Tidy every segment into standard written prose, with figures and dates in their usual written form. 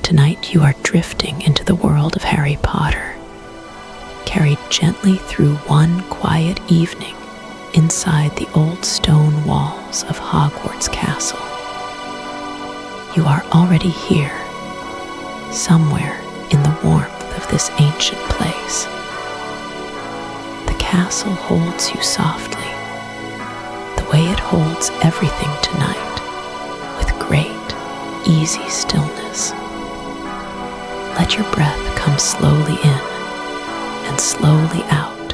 Tonight you are drifting into the world of Harry Potter, carried gently through one quiet evening inside the old stone walls of Hogwarts Castle. You are already here, somewhere in the warmth of this ancient place. The castle holds you softly, the way it holds everything tonight, with great, easy stillness. Let your breath come slowly in and slowly out.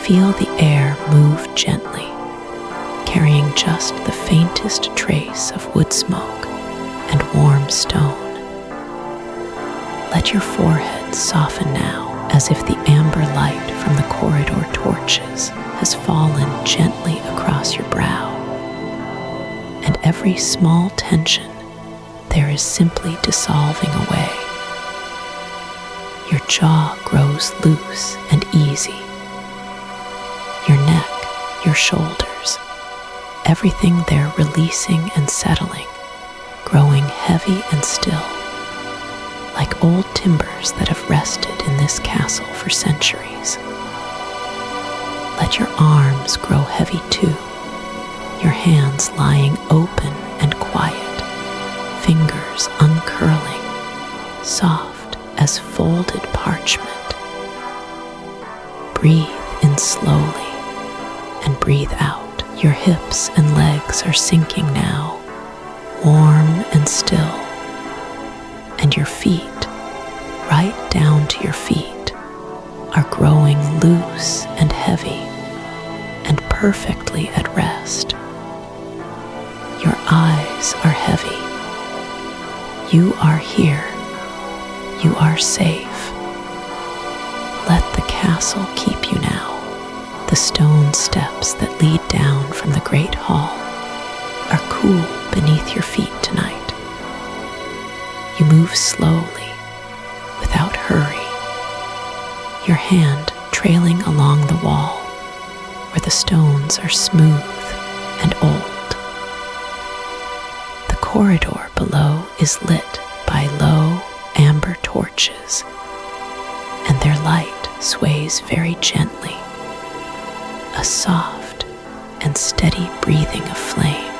Feel the air move gently, carrying just the faintest trace of wood smoke and warm stone. Let your forehead soften now, as if the amber light from the corridor torches has fallen gently across your brow. And every small tension there is simply dissolving away. Your jaw grows loose and easy. Your neck, your shoulders, everything there releasing and settling, growing heavy and still, like old timbers that have rested in this castle for centuries. Let your arms grow heavy too, your hands lying open and quiet, fingers uncurling, soft as folded parchment. Breathe in slowly and breathe out. Your hips and legs are sinking now, warm and still, and your feet, right down to your feet, are growing loose and heavy and perfectly at rest. Your eyes are heavy. You are here. You are safe. Let the castle keep you now. The stone steps that lead down from the great hall are cool beneath your feet tonight. You move slowly, without hurry, your hand trailing along the wall where the stones are smooth and old. The corridor below is lit by low amber torches, and their light sways very gently, a soft and steady breathing of flame.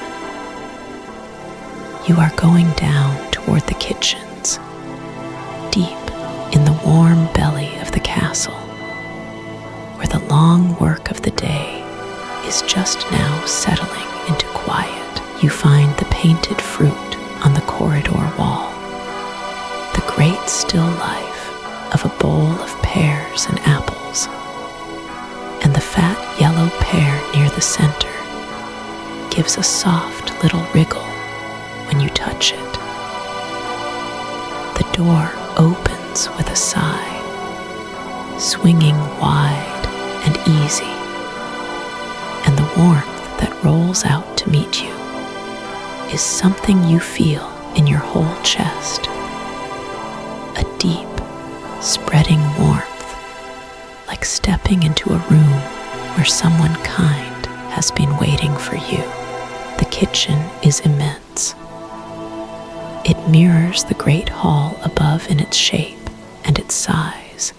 You are going down toward the kitchens, deep in the warm belly of the castle, where the long work of the day is just now settling into quiet. You find the painted fruit on the corridor wall, the great still life of a bowl of pears and apples, and the fat yellow pear near the center gives a soft little wriggle when you touch it. The door opens with a sigh, swinging wide and easy, and the warmth that rolls out to meet you is something you feel in your whole chest, a deep, spreading warmth, like stepping into a room where someone kind has been waiting for you. The kitchen is immense. It mirrors the great hall above in its shape and its size,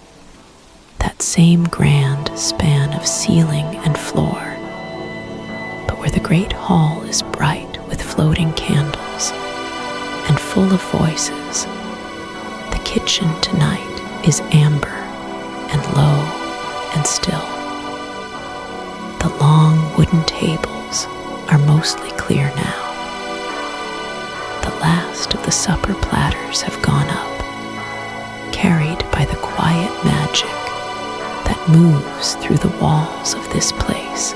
that same grand span of ceiling and floor, but where the great hall is bright with floating candles and full of voices, the kitchen tonight is amber and low and still. The long wooden tables are mostly clear now. The last of the supper platters have gone up, carried by the quiet magic that moves through the walls of this place.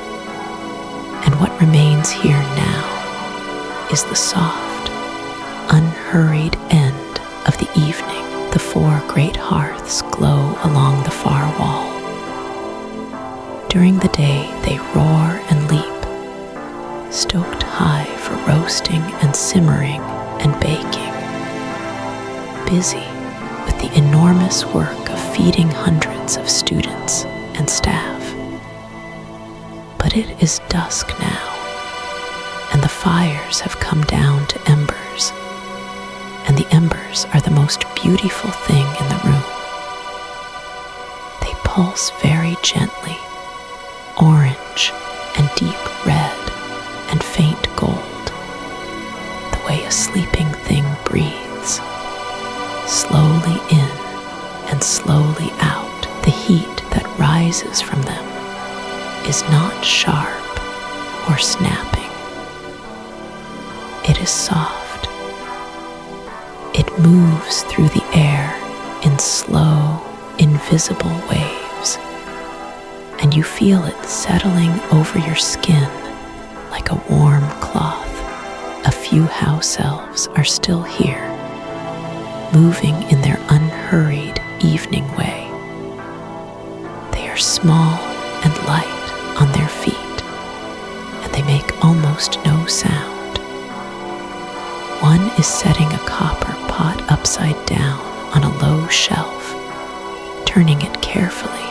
And what remains here now is the soft, unhurried end of the evening. The four great hearths glow along the far wall. During the day they roar and leap, stoked high for roasting and simmering and baking, busy with the enormous work of feeding hundreds of students and staff. But it is dusk now, and the fires have come down to embers, and and the embers are the most beautiful thing in the room. They pulse very gently, orange and deep red and faint gold, the way a sleeping thing breathes, slowly in and slowly out. The heat that rises from them is not sharp or snapping. It is soft. It moves through the air in slow, invisible waves, and you feel it settling over your skin like a warm cloth. A few house elves are still here, moving in their unhurried evening way. They are small and light on their feet, and they make almost no sound. One is setting a copper pot upside down on a low shelf, turning it carefully,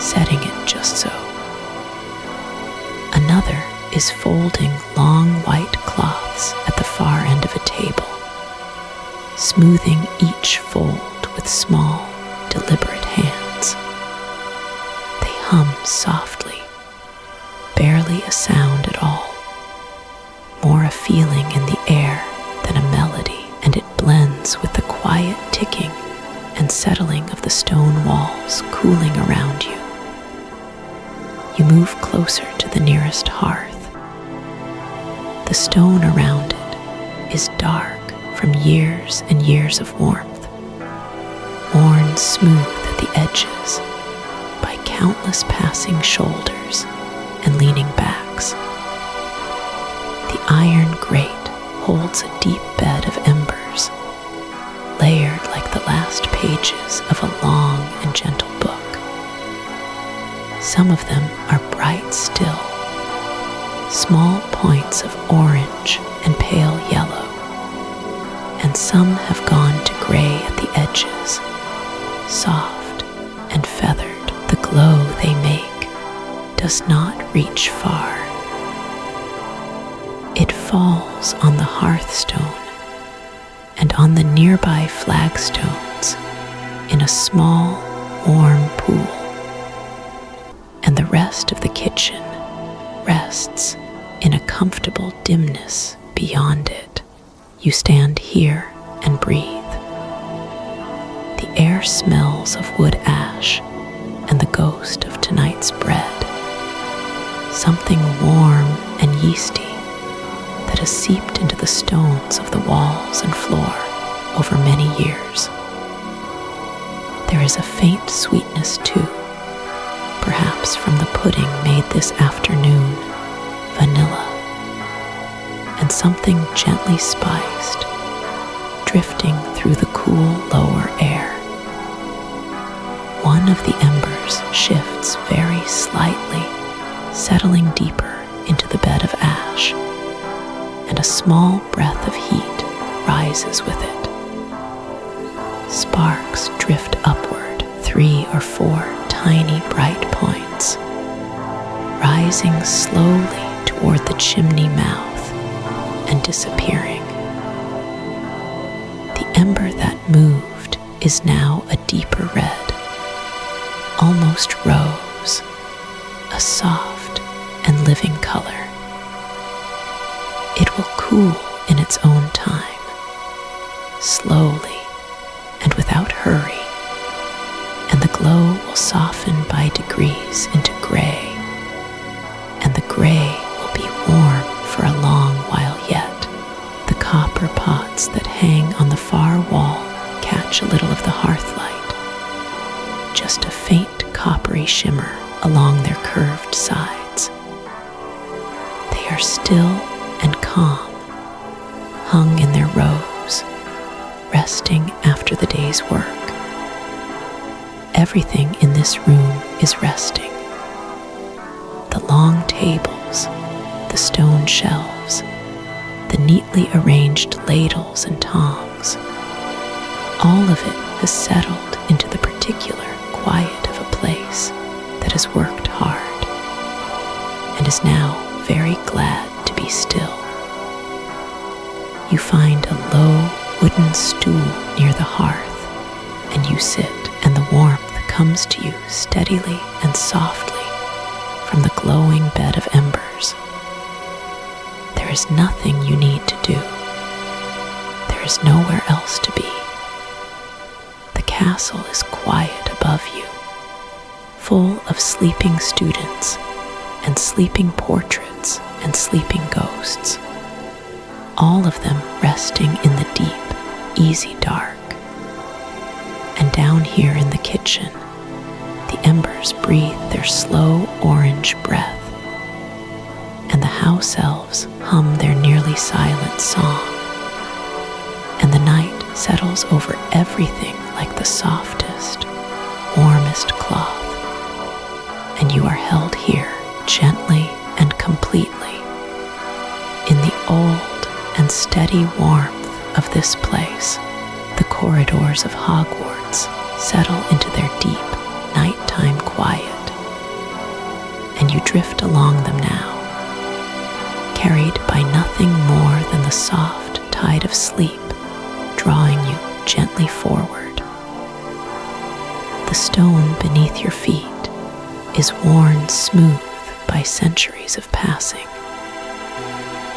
setting it just so. Another is folding long white cloths at the far end of a table, smoothing each fold with small, deliberate hands. They hum softly, barely a sound at all, more a feeling in the air than a melody, and it blends with the quiet ticking and settling of the stone walls cooling around you. You move closer to the nearest hearth. The stone around it is dark from years and years of warmth, worn smooth at the edges by countless passing shoulders and leaning backs. The iron grate holds a deep bed of embers, layered like the last pages of a long and gentle book. Some of them are bright still, small points of orange and pale yellow, and some have gone to gray at the edges, soft and feathered. The glow they make does not reach far. It falls on the hearthstone and on the nearby flagstones in a small, warm pool, and the rest of the kitchen rests in a comfortable dimness beyond it. You stand here and breathe. The air smells of wood ash and the ghost of tonight's bread, something warm and yeasty that has seeped into the stones of the walls and floor over many years. There is a faint sweetness too, perhaps from the pudding made this afternoon, vanilla, and something gently spiced, drifting through the cool lower air. One of the embers shifts very slightly, settling deeper into the bed of ash, and a small breath of heat rises with it. Sparks drift upward, 3 or 4 tiny bright points, rising slowly toward the chimney mouth and disappearing. The ember that moved is now a deeper red, almost rose, a soft and living color. It will cool in its own time, slowly and without hurry, and the glow will soften by degrees into gray, and the gray will be warm for a long while yet. The copper pots that hang on the far wall catch a little of the hearth light, just a faint coppery shimmer along their curved sides. They are still and calm, hung in their rows, resting after the day's work. Everything in this room is resting. The long tables, the stone shelves, the neatly arranged ladles and tongs. All of it has settled into the particular quiet of a place that has worked hard and is now very glad to be still. You find a low wooden stool near the hearth, and you sit, and the warmth comes to you steadily and softly from the glowing bed of embers. There is nothing you need to do. There is nowhere else to be. The castle is quiet above you, full of sleeping students and sleeping portraits and sleeping ghosts, all of them resting in the deep, easy dark. And down here in the kitchen, the embers breathe their slow orange breath, and the house elves hum their nearly silent song, and the night settles over everything like the softest, warmest cloth, and you are held here gently and completely in the old and steady warmth of this place. The corridors of Hogwarts settle into their deep nighttime quiet, and you drift along them now, carried by nothing more than the soft tide of sleep drawing you gently forward. The stone beneath your feet is worn smooth by centuries of passing,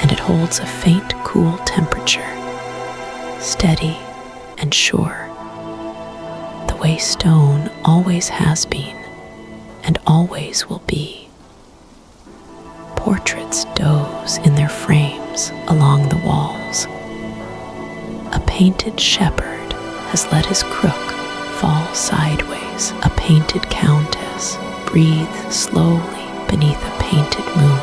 and it holds a faint, cool temperature, steady and sure, the way stone always has been and always will be. Portraits doze in their frames along the walls. A painted shepherd has let his crook fall sideways. A painted countess breathes slowly beneath a painted moon.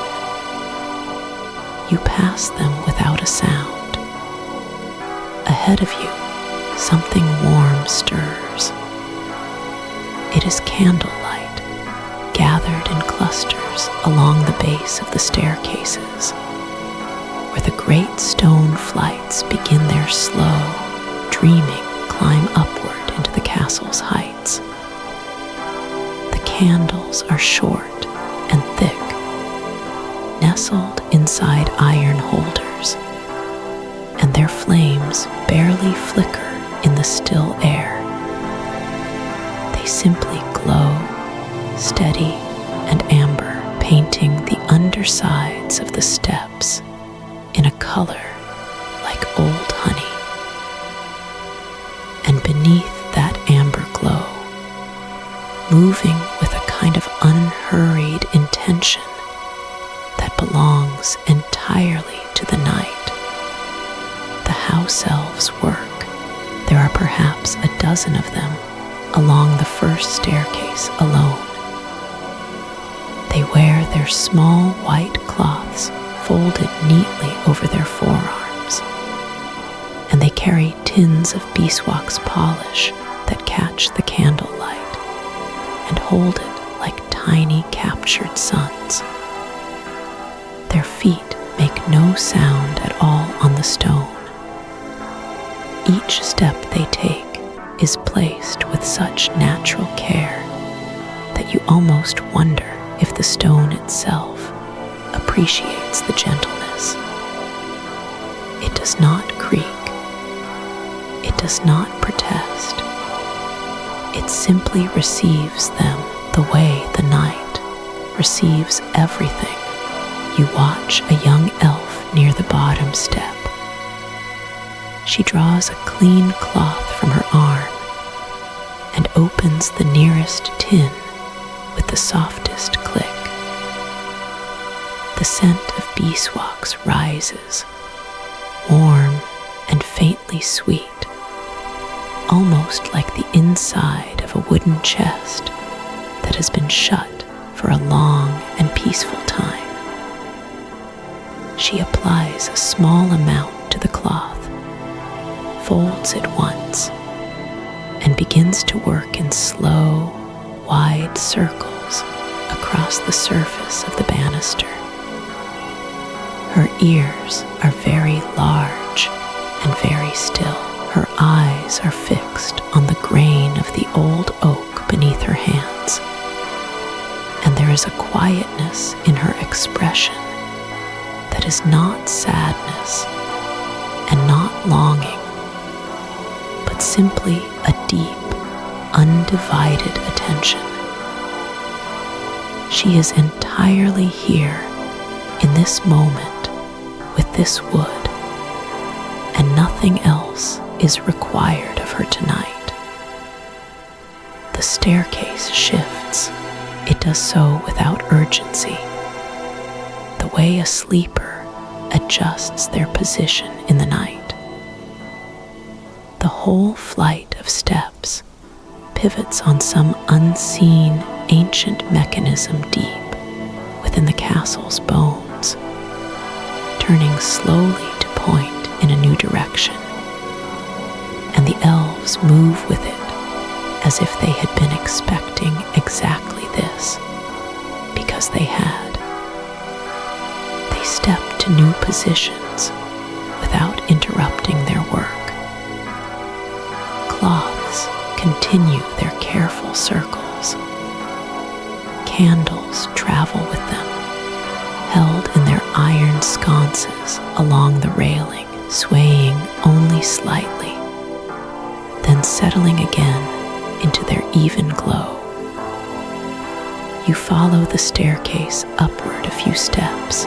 You pass them without a sound. Ahead of you, something warm stirs. It is candlelight, gathered in clusters along the base of the staircases, where the great stone flights begin their slow, dreaming climb upward into the castle's heights. The candles are short and thick, nestled inside iron holders, and their flames barely flicker in the still air. They simply glow, steady and amber, painting the undersides of the steps in a color like old honey. And beneath that amber glow, moving with a kind of unhurried intention that belongs entirely to the night, the house elves work. There are perhaps a dozen of them along the first staircase alone. They wear their small white cloths folded neatly over their forearms, and they carry tins of beeswax polish that catch the candlelight and hold it like tiny captured suns. Their feet make no sound at all on the stone. Each step they take is placed with such natural care that you almost wonder if the stone itself appreciates the gentleness. It does not creak. It does not protest. It simply receives them the way the night receives everything. You watch a young elf near the bottom step. She draws a clean cloth from her arm and opens the nearest tin with the softest click. The scent of beeswax rises, warm and faintly sweet, almost like the inside of a wooden chest that has been shut for a long and peaceful time. She applies a small amount to the cloth, folds it once, and begins to work in slow, wide circles across the surface of the banister. Her ears are very large and very still. Her eyes are fixed on the grain of the old oak beneath her hands, and there is a quietness in her expression that is not sadness and not longing, simply a deep, undivided attention. She is entirely here in this moment with this wood, and nothing else is required of her tonight. The staircase shifts. It does so without urgency, the way a sleeper adjusts their position in the night. The whole flight of steps pivots on some unseen ancient mechanism deep within the castle's bones, turning slowly to point in a new direction, and the elves move with it as if they had been expecting exactly this, because they had. They step to new positions without interrupting their work. Cloths continue their careful circles. Candles travel with them, held in their iron sconces along the railing, swaying only slightly, then settling again into their even glow. You follow the staircase upward a few steps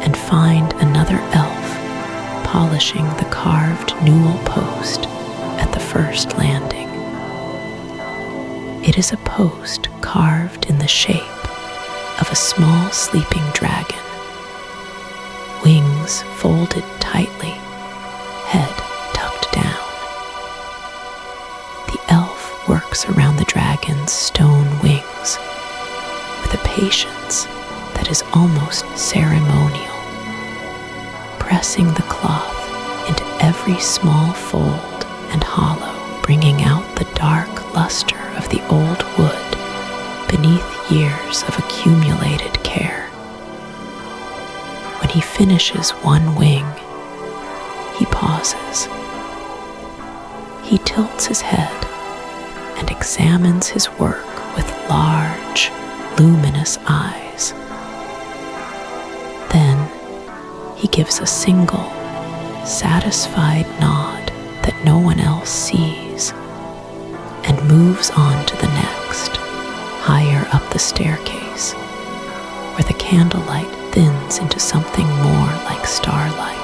and find another elf polishing the carved newel post at the first landing. It is a post carved in the shape of a small sleeping dragon, wings folded tightly, head tucked down. The elf works around the dragon's stone wings with a patience that is almost ceremonial, pressing the cloth into every small fold and hollow, bringing out the dark luster of the old wood beneath years of accumulated care. When he finishes one wing, he pauses. He tilts his head and examines his work with large, luminous eyes. Then he gives a single, satisfied nod that no one else sees, and moves on to the next, higher up the staircase, where the candlelight thins into something more like starlight.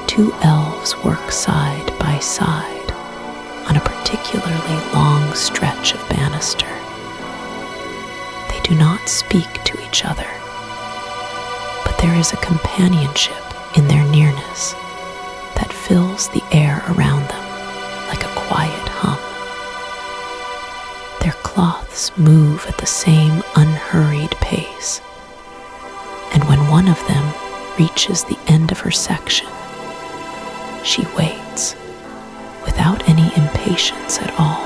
Two elves work side by side on a particularly long stretch of banister. They do not speak to each other, but there is a companionship in their nearness that fills the air around them like a quiet hum. Their cloths move at the same unhurried pace, and when one of them reaches the end of her section, she waits, without any impatience at all,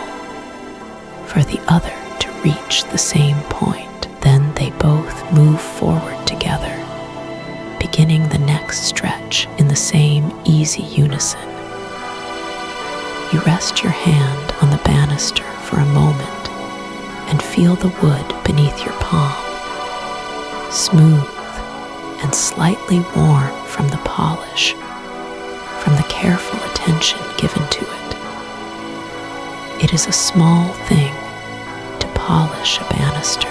for the other to reach the same point. Then they both move forward together, beginning the next stretch in the same easy unison. You rest your hand on the banister for a moment and feel the wood beneath your palm, smooth and slightly warm from the polish, from the careful attention given to it. It is a small thing to polish a banister,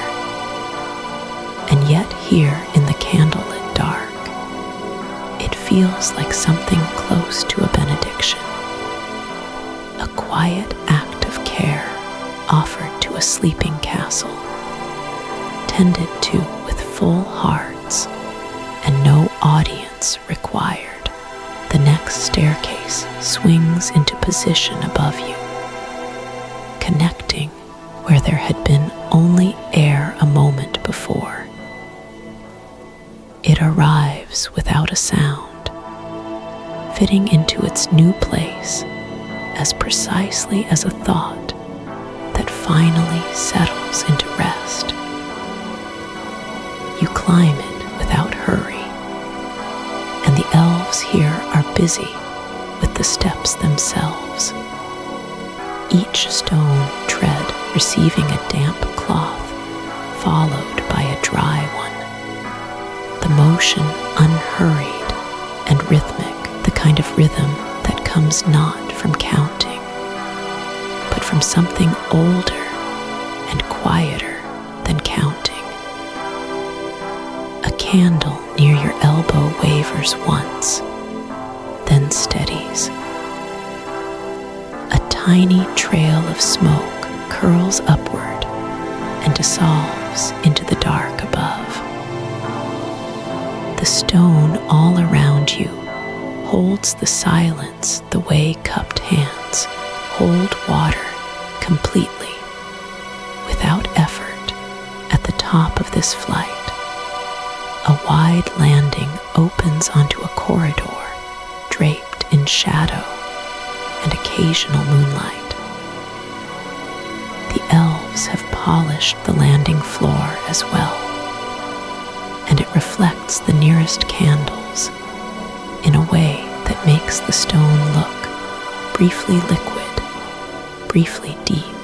and yet here in the candlelit dark, it feels like something close to a benediction, a quiet act of care offered to a sleeping castle, tended to with full hearts and no audience required. The next staircase swings into position above you, connecting where there had been only air a moment before. It arrives without a sound, fitting into its new place as precisely as a thought that finally settles into rest. You climb it without hurry, and the elves here are busy with the steps themselves, each stone tread receiving a damp cloth followed by a dry one, the motion unhurried and rhythmic, the kind of rhythm that comes not from counting, but from something older and quieter than counting. A candle near your elbow wavers once, then steadies. A tiny trail of smoke curls upward and dissolves into the dark above. The stone all around you holds the silence the way cupped hands hold water completely, without effort. At the top of this flight, a wide landing opens onto a corridor draped in shadow and occasional moonlight. The elves have polished the landing floor as well, and it reflects the nearest candles in a way that makes the stone look briefly liquid, briefly deep,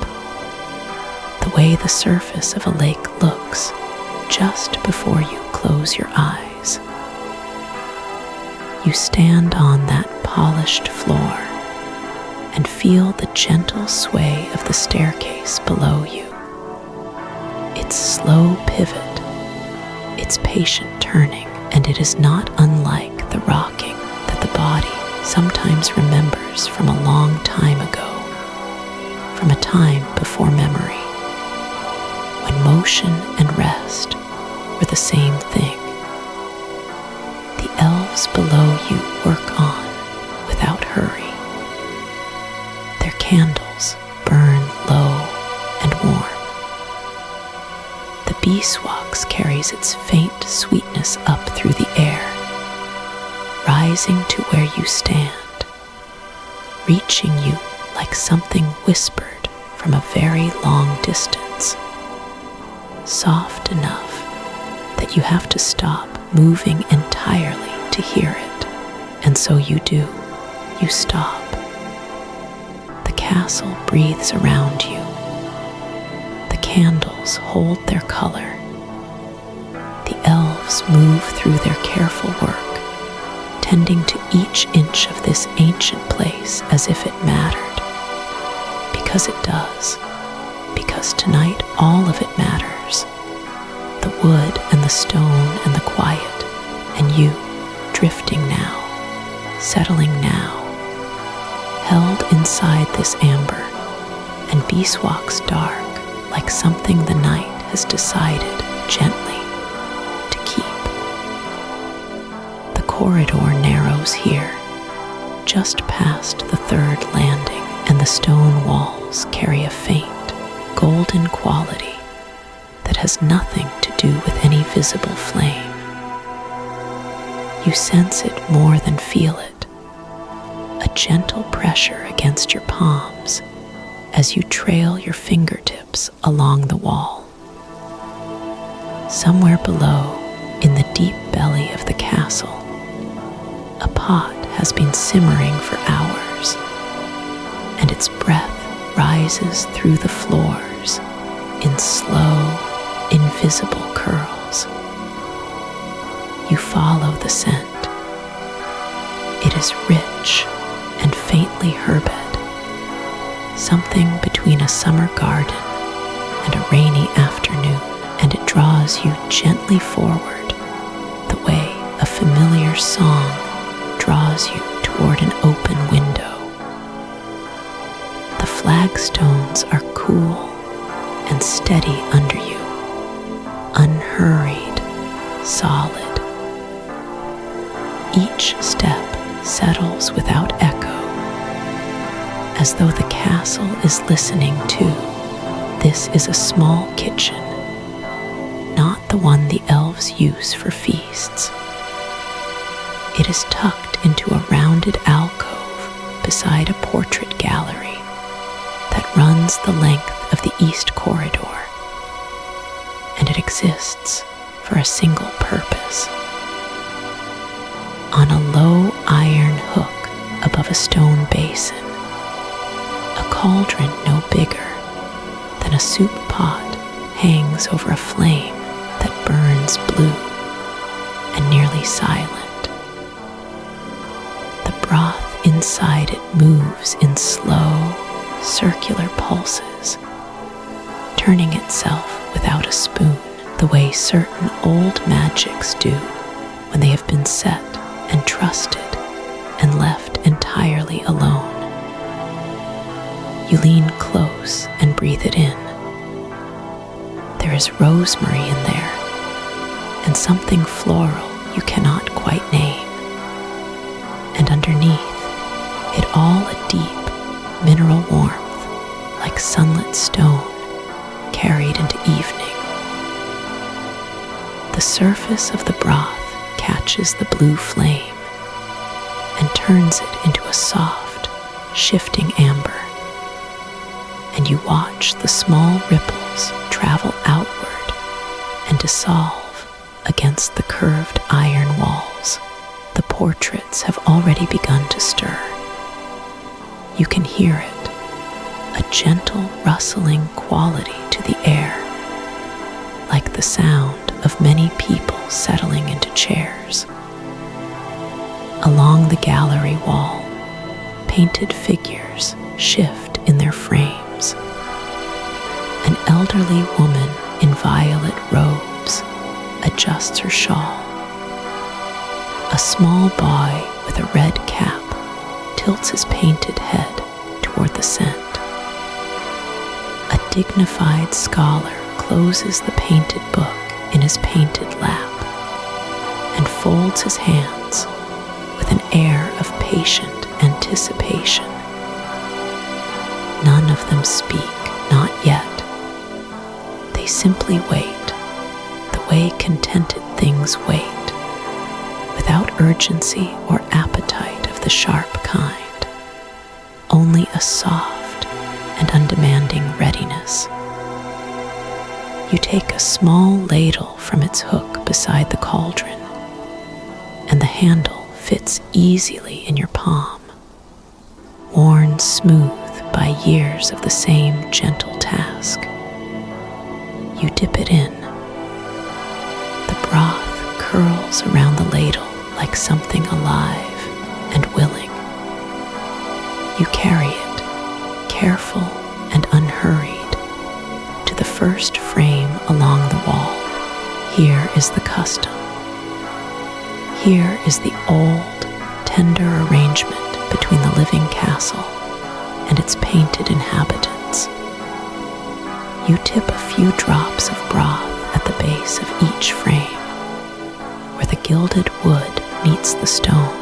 the way the surface of a lake looks just before you close your eyes. You stand on that polished floor and feel the gentle sway of the staircase below you. Its slow pivot, its patient turning, and it is not unlike the rocking that the body sometimes remembers from a long time ago, from a time before memory, when motion and rest were the same thing. The elves below you work on without hurry. Their candles burn low and warm. The beeswax carries its faint sweetness up through the air, rising to where you stand, reaching you like something whispered from a very long distance, soft enough that you have to stop moving entirely to hear it. And so you do. You stop. The castle breathes around you. The candles hold their color. The elves move through their careful work, tending to each inch of this ancient place as if it mattered. Because it does. Because tonight all of it matters. The wood and the stone and the quiet, and you, drifting now, settling now, held inside this amber and beeswax dark, like something the night has decided gently to keep. The corridor narrows here, just past the third landing, and the stone walls carry a faint, golden quality that has nothing to do with any visible flame. You sense it more than feel it, a gentle pressure against your palms as you trail your fingertips along the wall. Somewhere below, in the deep belly of the castle, a pot has been simmering for hours, and its breath rises through the floors in slow, invisible curls. You follow the scent. It is rich and faintly herbed, something between a summer garden and a rainy afternoon, and it draws you gently forward, the way a familiar song draws you toward an open window. The flagstones are cool and steady under you, unhurried, solid. Each step settles without echo, as though the castle is listening too. This is a small kitchen, not the one the elves use for feasts. It is tucked into a rounded alcove beside a portrait gallery that runs the length of the east corridor, and it exists for a single purpose. On a low iron hook above a stone basin, a cauldron no bigger than a soup pot hangs over a flame that burns blue and nearly silent. The broth inside Inside it moves in slow, circular pulses, turning itself without a spoon, the way certain old magics do when they have been set and trusted and left entirely alone. You lean close and breathe it in. There is rosemary in there, and something floral you cannot quite name. And underneath it all a deep mineral warmth, like sunlit stone carried into evening. The surface of the broth catches the blue flame and turns it into a soft, shifting amber. And you watch the small ripples travel outward and dissolve against the curved iron walls. The portraits have already begun to stir. You can hear it, a gentle rustling quality to the air, like the sound of many people settling into chairs. Along the gallery wall, painted figures shift in their frames. An elderly woman in violet robes adjusts her shawl. A small boy with a red cap tilts his painted head toward the scent. A dignified scholar closes the painted book in his painted lap and folds his hands with an air of patient anticipation. None of them speak, not yet. They simply wait, the way contented things wait, without urgency or appetite of the sharp kind, only a soft and undemanding readiness. You take a small ladle from its hook beside the cauldron, and the handle fits easily in your palm, worn smooth by years of the same gentle task. You dip it in. The broth curls around the ladle like something alive and willing. You carry it, careful and unhurried, to the first frame along the wall. Here is the custom. Here is the old, tender arrangement between the living castle and its painted inhabitants. You tip a few drops of broth at the base of each frame, where the gilded wood meets the stone,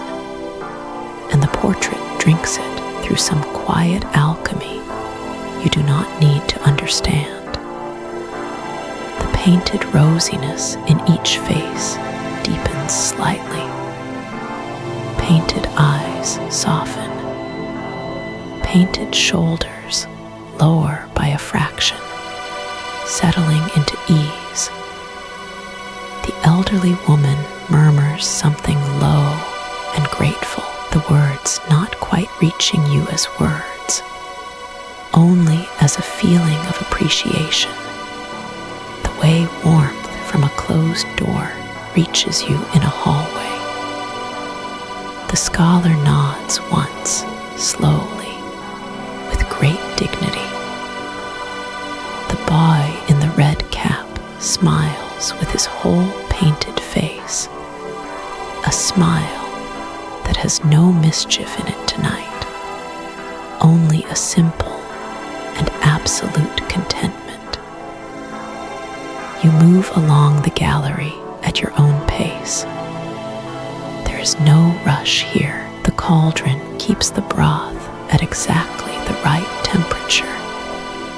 and the portrait drinks it through some quiet alchemy you do not need to understand. The painted rosiness in each face deepens slightly. Painted eyes soften. Painted shoulders lower by a fraction, settling into ease. The elderly woman murmurs something low and grateful, the words not quite reaching you as words, only as a feeling of appreciation, the way warmth from a closed door reaches you in a hallway. The scholar nods once, slowly, with great dignity. The boy in the red cap smiles with his whole painted face, a smile that has no mischief in it tonight, only a simple and absolute contentment. You move along the gallery at your own pace. There is no rush here. The cauldron keeps the broth at exactly the right temperature,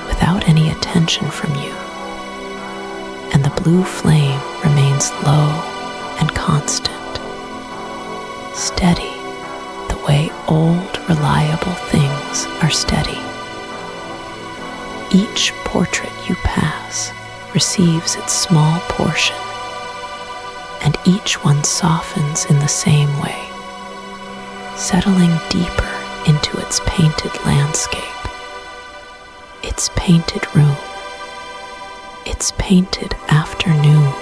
without any attention from you, and the blue flame remains low and constant, steady the way old, reliable things are steady. Each portrait you pass receives its small portion, and each one softens in the same way, settling deeper into its painted landscape, its painted room, its painted afternoon,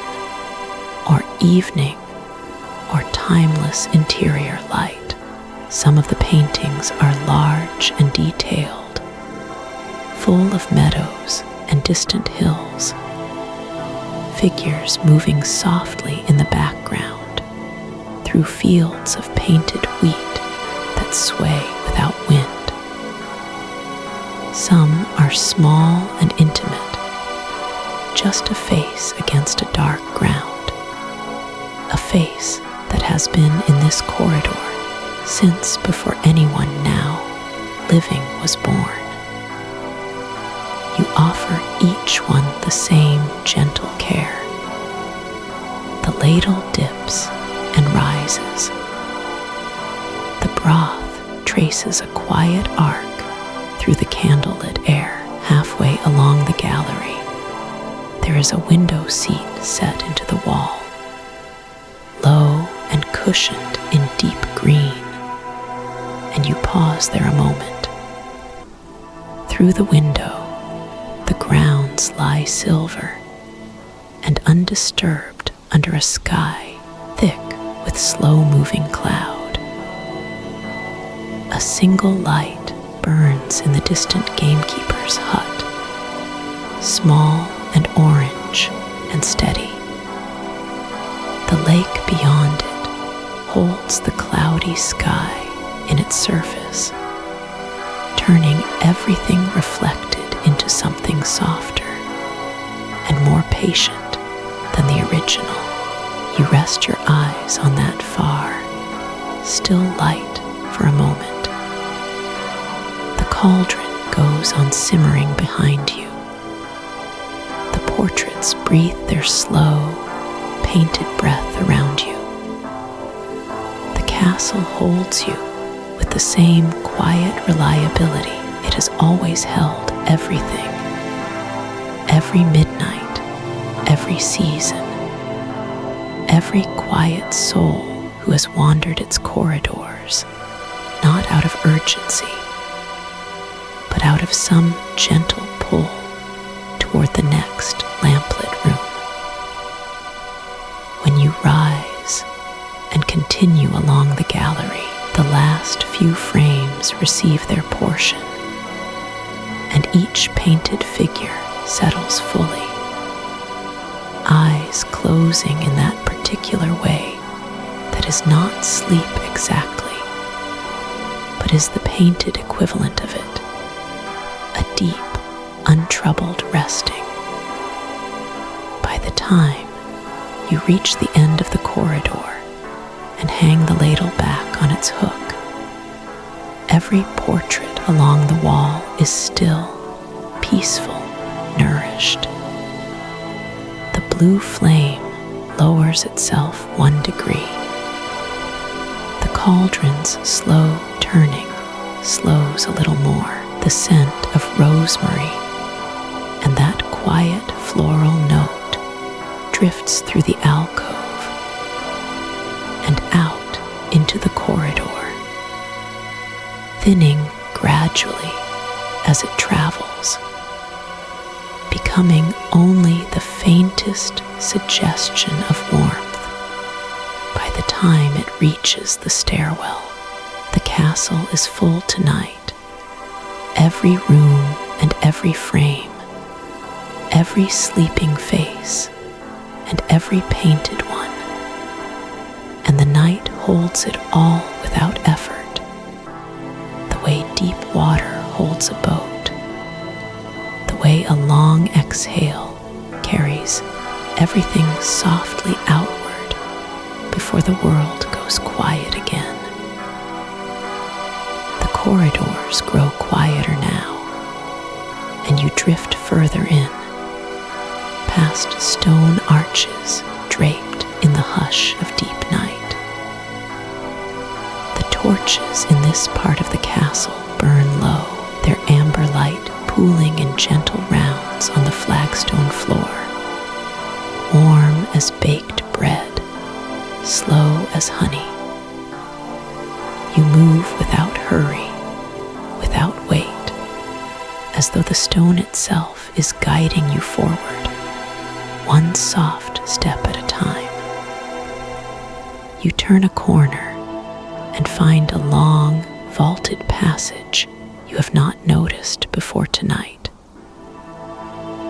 or evening, or timeless interior light, Some of the paintings are large and detailed, full of meadows and distant hills, figures moving softly in the background through fields of painted wheat that sway without wind. Some are small and intimate, just a face against a dark ground, a face that has been in this corridor since before anyone now living was born. You offer each one the same gentle care. The ladle dips and rises. The broth traces a quiet arc through the candlelit air halfway along the gallery. There is a window seat set into the wall, low and cushioned in deep green, and you pause there a moment. Through the window, the grounds lie silver and undisturbed under a sky thick with slow-moving cloud. A single light burns in the distant gamekeeper's hut, small and orange and steady. The lake beyond it holds the cloudy sky in its surface, turning everything reflected into something softer and more patient than the original. You rest your eyes on that far, still light for a moment. The cauldron goes on simmering behind you. The portraits breathe their slow, painted breath around you. The castle holds you with the same quiet reliability it has always held everything. Every midnight, every season, every quiet soul who has wandered its corridors, not out of urgency, but out of some gentle pull toward the next lamplit room. When you rise and continue along the gallery, the last few frames receive their portion, and each painted figure settles fully, eyes closing in that particular way that is not sleep exactly, but is the painted equivalent of it, a deep, untroubled resting. By the time you reach the end of the corridor and hang the ladle back on its hook, every portrait along the wall is still, peaceful, nourished. The blue flame lowers itself 1 degree. The cauldron's slow turning slows a little more. The scent of rosemary and that quiet floral note drifts through the alcove and out into the corridor, thinning gradually as it travels, becoming only the faintest suggestion of warmth by the time it reaches the stairwell. The castle is full tonight. Every room and every frame, every sleeping face, and every painted one. And the night holds it all without effort, the way deep water holds a boat, the way a long exhale carries everything softly outward before the world goes quiet again. The corridors grow quieter now, and you drift further in, past stone arches draped in the hush of deep night. The torches in this part of the castle burn low, their amber light pooling in gentle rounds on the flagstone floor, warm as baked bread, slow as honey. You move without hurry, without weight, as though the stone itself is guiding you forward, one soft step at a time. You turn a corner and find a long, vaulted passage you have not noticed before tonight.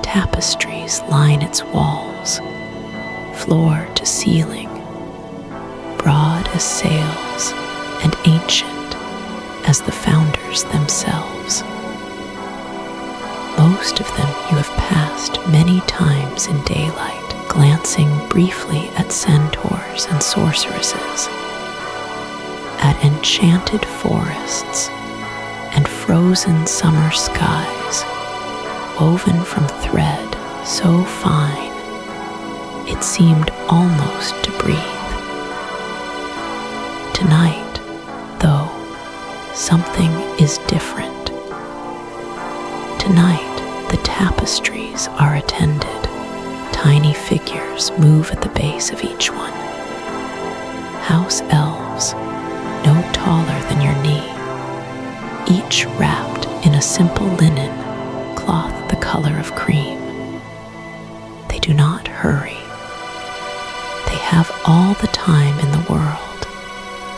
Tapestries line its walls, floor to ceiling, broad as sails and ancient as the founders themselves. Most of them you have passed many times in daylight, glancing briefly at centaurs and sorceresses, at enchanted forests and frozen summer skies, woven from thread so fine it seemed almost to breathe. Tonight, though, something is different. Tonight, the tapestries are attended. Tiny figures move at the base of each one. House elves, no taller than your knee, each wrapped in a simple linen cloth the color of cream. They do not hurry. They have all the time in the world,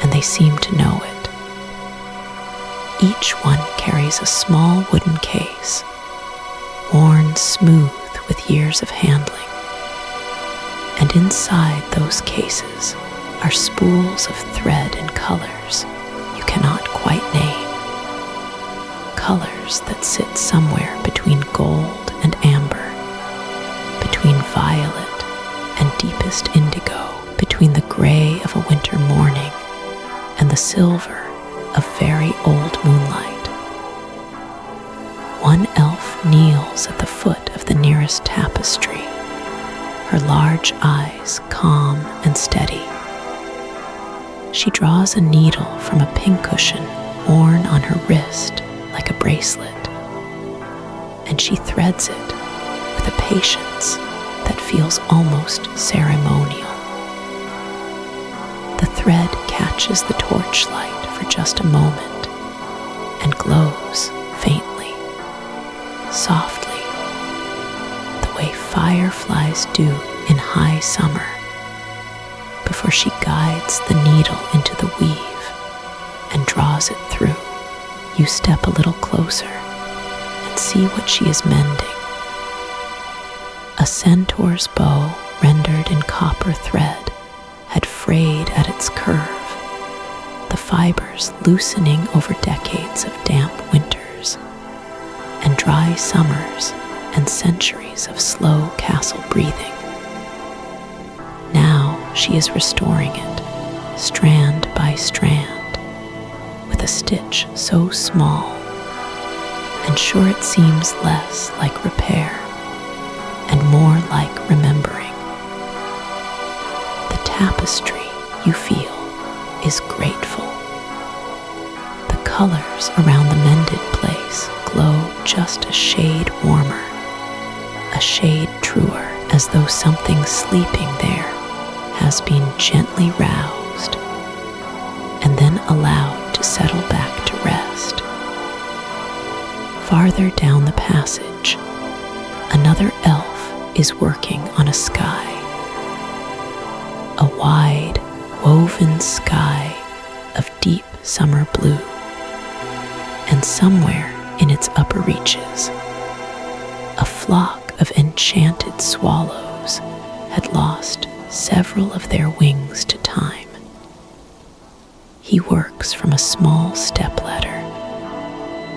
and they seem to know it. Each one carries a small wooden case, worn smooth with years of handling. And inside those cases are spools of thread and colors you cannot quite name. Colors that sit somewhere between gold and amber, between violet and deepest indigo, between the gray of a winter morning and the silver of very old moonlight. One elf kneels at the foot of the nearest tapestry, her large eyes calm and steady. She draws a needle from a pincushion worn on her wrist like a bracelet, and she threads it with a patience that feels almost ceremonial. The thread catches the torchlight for just a moment and glows faintly, softly, the way fireflies do in high summer, before she guides the needle into the weave and draws it through. You step a little closer and see what she is mending. A centaur's bow rendered in copper thread had frayed at its curve, the fibers loosening over decades of damp winters and dry summers and centuries of slow castle breathing. Now she is restoring it, strand by strand, with a stitch so small, and sure it seems less like repair and more like remembering. The tapestry, you feel, is grateful. The colors around the mended place glow just a shade warmer, a shade truer, as though something sleeping there has been gently roused and then allowed to settle back to rest. Farther down the passage, another elf is working on a sky. A wide, woven sky of deep summer blue, and somewhere in its upper reaches, a flock of enchanted swallows had lost several of their wings to time. He works from a small stepladder,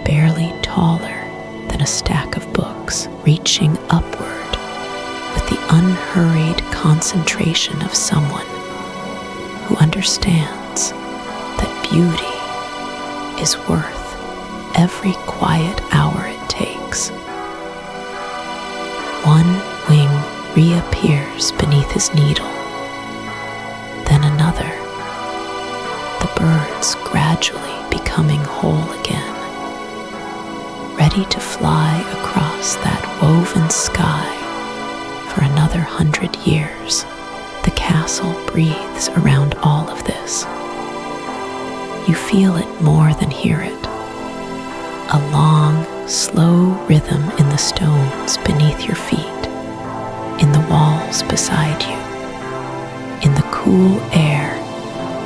barely taller than a stack of books, reaching upward with the unhurried concentration of someone who understands that beauty is worth every quiet hour it takes. One wing reappears beneath his needle, then another, the birds gradually becoming whole again, ready to fly across that woven sky for another 100 years. The castle breathes around all of this. You feel it more than hear it. A long, slow rhythm in the stones beneath your feet, in the walls beside you, in the cool air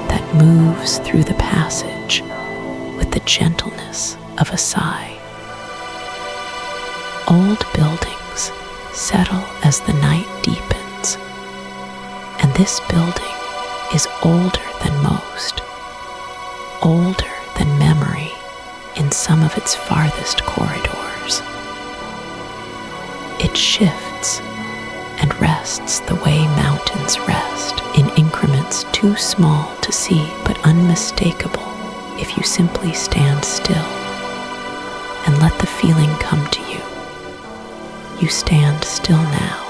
that moves through the passage passage with the gentleness of a sigh. Old buildings settle as the night deepens, and this building is older than most, older than memory in some of its farthest corridors. It shifts and rests the way mountains rest, in increments too small to see but unmistakable if you simply stand still and let the feeling come to you. You stand still now.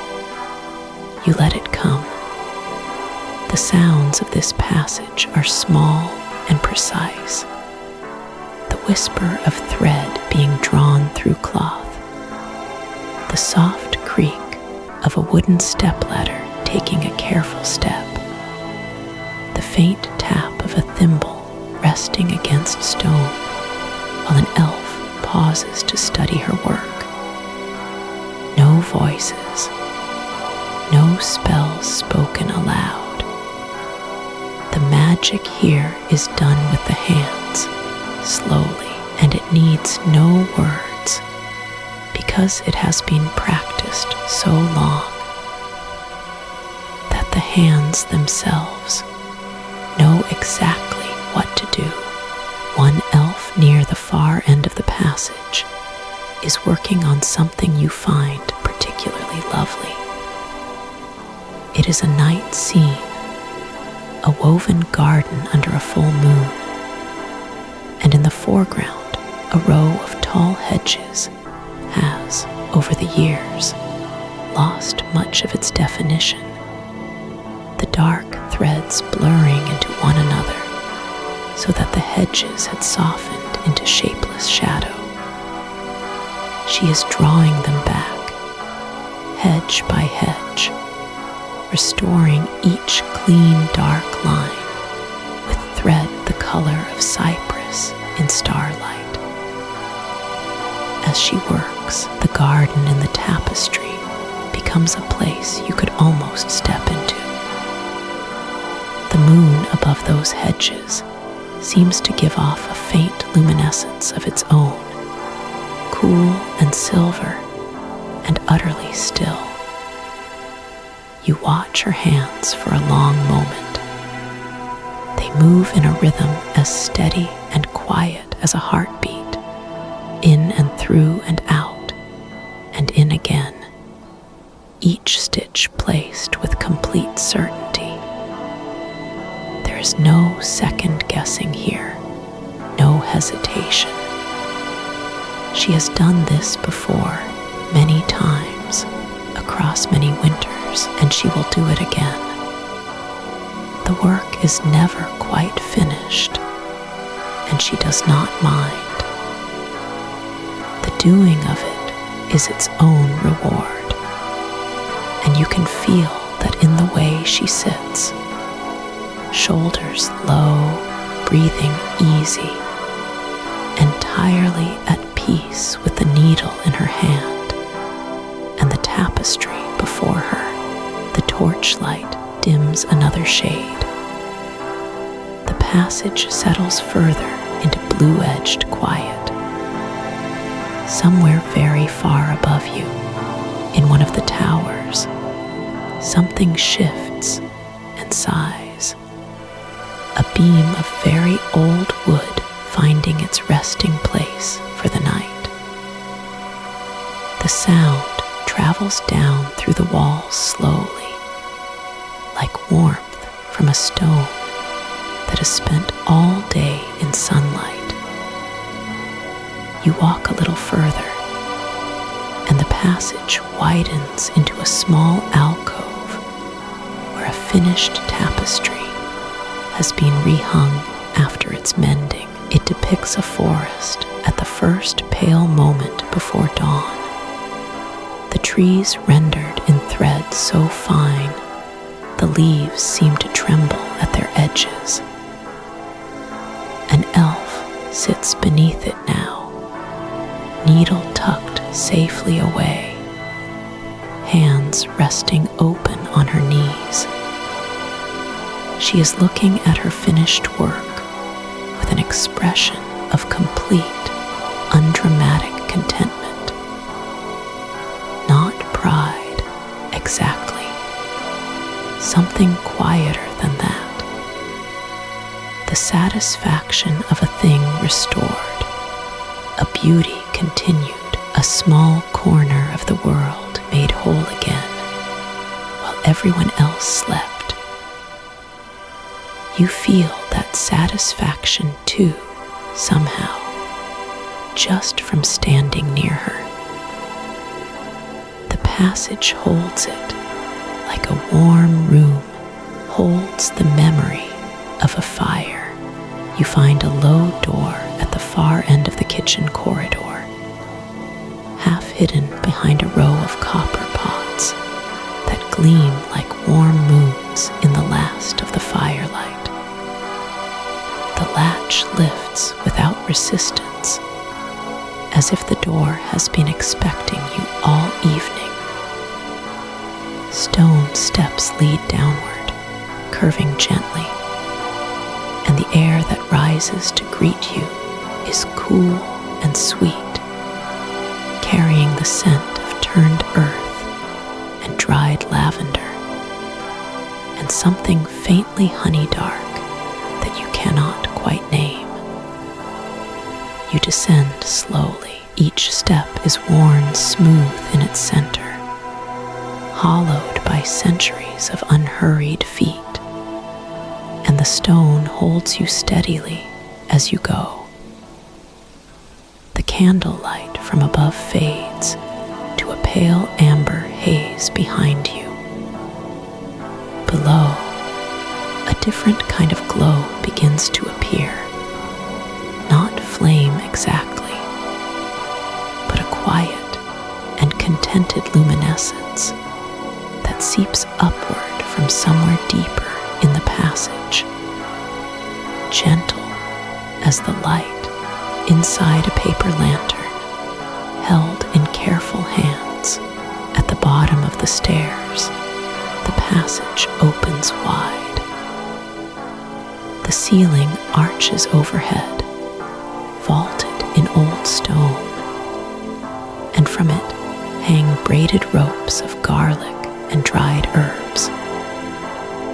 You let it come. The sounds of this passage are small and precise. The whisper of thread being drawn through cloth. The soft creak of a wooden stepladder taking a careful step. The faint tap of a thimble resting against stone while an elf pauses to study her work. No voices, no spells spoken aloud. The magic here is done with the hands, slowly, and it needs no words because it has been practiced so long that the hands themselves know exactly what to do. One elf near the far end of the passage is working on something you find particularly lovely. It is a night scene, a woven garden under a full moon, and in the foreground, a row of tall hedges has, over the years, lost much of its definition, the dark threads blurring into one another so that the hedges had softened into shapeless shadow. She is drawing them back, hedge by hedge, restoring each clean, dark line with thread the color of cypress in starlight. As she works, the garden in the tapestry becomes a place you could almost step into. The moon above those hedges seems to give off a faint luminescence of its own, cool and silver and utterly still. You watch her hands for a long moment. They move in a rhythm as steady and quiet as a heartbeat, in and through and out, and in again, each stitch placed with complete certainty. There is no second guessing here, no hesitation. She has done this before, many times, across many winters, and she will do it again. The work is never quite finished, and she does not mind. The doing of it is its own reward, and you can feel that in the way she sits, shoulders low, breathing easy, entirely at peace with the needle in her hand and the tapestry before her. The torchlight dims another shade. The passage settles further into blue-edged quiet. Somewhere very far above you, in one of the towers, something shifts and sighs. A beam of very old wood finding its resting place for the night. The sound travels down through the walls slowly, like warmth from a stone that has spent all day in sunlight. You walk a little further, and the passage widens into a small alcove where a finished tapestry has been rehung after its mending. It depicts a forest at the first pale moment before dawn. The trees rendered in threads so fine, the leaves seem to tremble at their edges. An elf sits beneath it now, needle tucked safely away, hands resting open on her knees. She is looking at her finished work with an expression of complete, undramatic contentment. Not pride, exactly. Something quieter than that. The satisfaction of a thing restored, a beauty continued, a small corner of the world made whole again, while everyone else slept. You feel that satisfaction too, somehow, just from standing near her. The passage holds it, like a warm room holds the memory of a fire. You find a low door at the far end of the kitchen corridor, half hidden behind a row of copper pots that gleam like warm moons in the last of the firelight. The latch lifts without resistance, as if the door has been expecting you all evening. Stone steps lead downward, curving gently, and the air that rises to greet you is cool and sweet, carrying the scent of turned earth and dried lavender, and something faintly honey dark that you cannot quite name. You descend slowly. Each step is worn smooth in its center, hollowed by centuries of unhurried feet, and the stone holds you steadily as you go. The candlelight from above fades to a pale amber haze behind you. Below, a different kind of glow begins to appear, not flame exactly, but a quiet and contented luminescence that seeps upward from somewhere deeper in the passage, gentle as the light inside a paper lantern held in careful hands. At the bottom of the stairs, the passage opens wide. The ceiling arches overhead, vaulted in old stone, and from it hang braided ropes of garlic and dried herbs,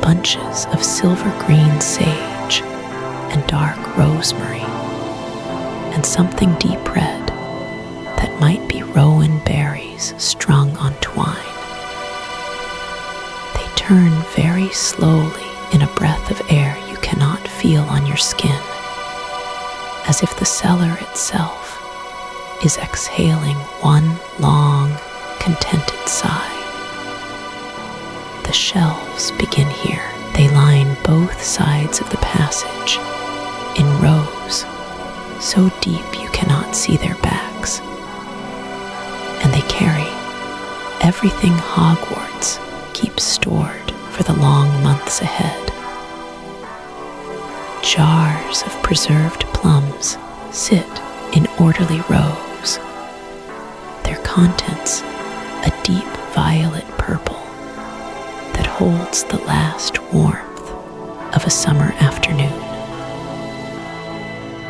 bunches of silver green sage and dark rosemary, and something deep red that might be rowan berries strung on twine. They turn very slowly in a breath of air you cannot feel on your skin, as if the cellar itself is exhaling one long, contented sigh. The shelves begin here. They line both sides of the passage in rows, so deep you cannot see their backs. And they carry everything Hogwarts keeps stored for the long months ahead. Jars of preserved plums sit in orderly rows, their contents a deep violet purple that holds the last warmth of a summer afternoon.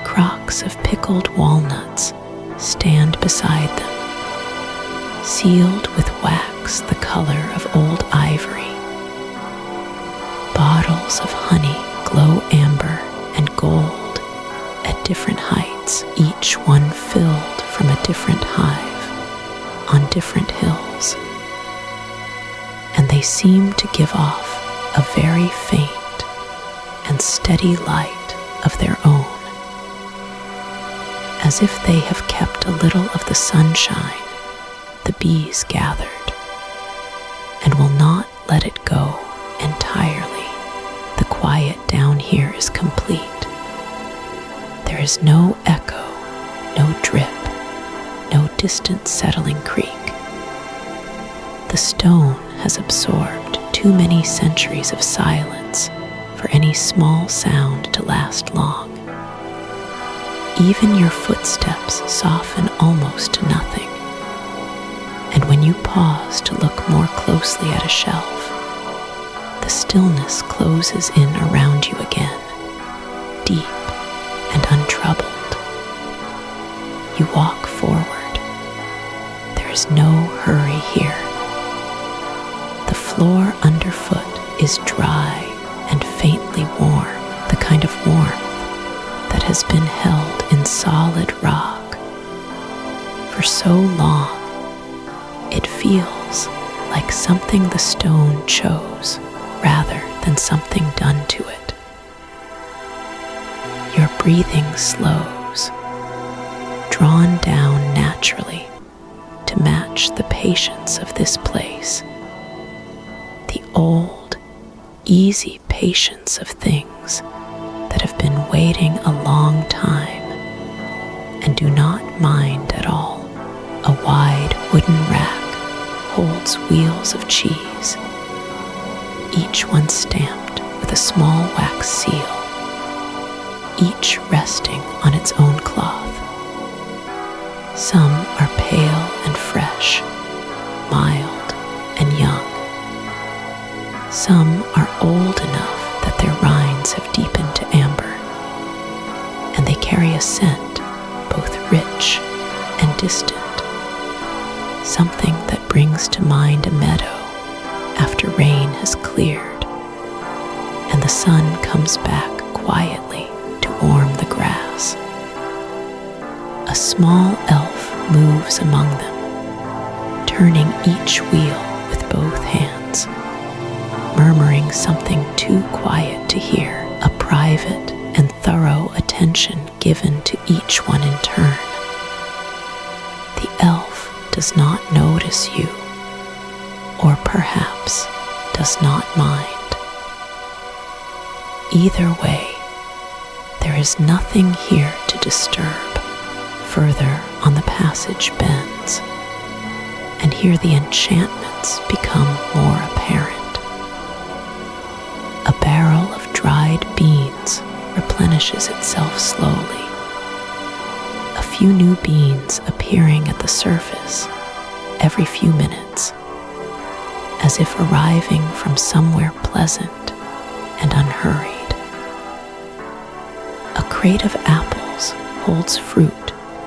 Crocks of pickled walnuts stand beside them, sealed with wax the color of old ivory. Bottles of honey glow amber and gold at different heights, each one filled from a different hive on different hills. And they seem to give off a very faint and steady light of their own, as if they have kept a little of the sunshine the bees gathered, and will not let it go entirely. The quiet down here is complete. There is no echo, no drip, no distant settling creak. The stone has absorbed too many centuries of silence for any small sound to last long. Even your footsteps soften almost to nothing, and when you pause to look more closely at a shelf, the stillness closes in around you again, deep and You walk forward. There is no hurry here. The floor underfoot is dry and faintly warm, the kind of warmth that has been held in solid rock for so long. It feels like something the stone chose rather than something done to it. Your breathing slows, drawn down naturally to match the patience of this place, the old, easy patience of things that have been waiting a long time and do not mind at all. A wide wooden rack holds wheels of cheese, each one stamped with a small wax seal, each resting on its own cloth. Some are pale and fresh, mild and young. Some are old enough that their rinds have deepened to amber, and they carry a scent both rich and distant, something that brings to mind a meadow after rain has cleared and the sun comes back quietly to warm the grass. A small elf moves among them, turning each wheel with both hands, murmuring something too quiet to hear, a private and thorough attention given to each one in turn. The elf does not notice you, or perhaps does not mind. Either way, there is nothing here to disturb. Further on the passage bends, and here the enchantments become more apparent. A barrel of dried beans replenishes itself slowly, a few new beans appearing at the surface every few minutes, as if arriving from somewhere pleasant and unhurried. A crate of apples holds fruit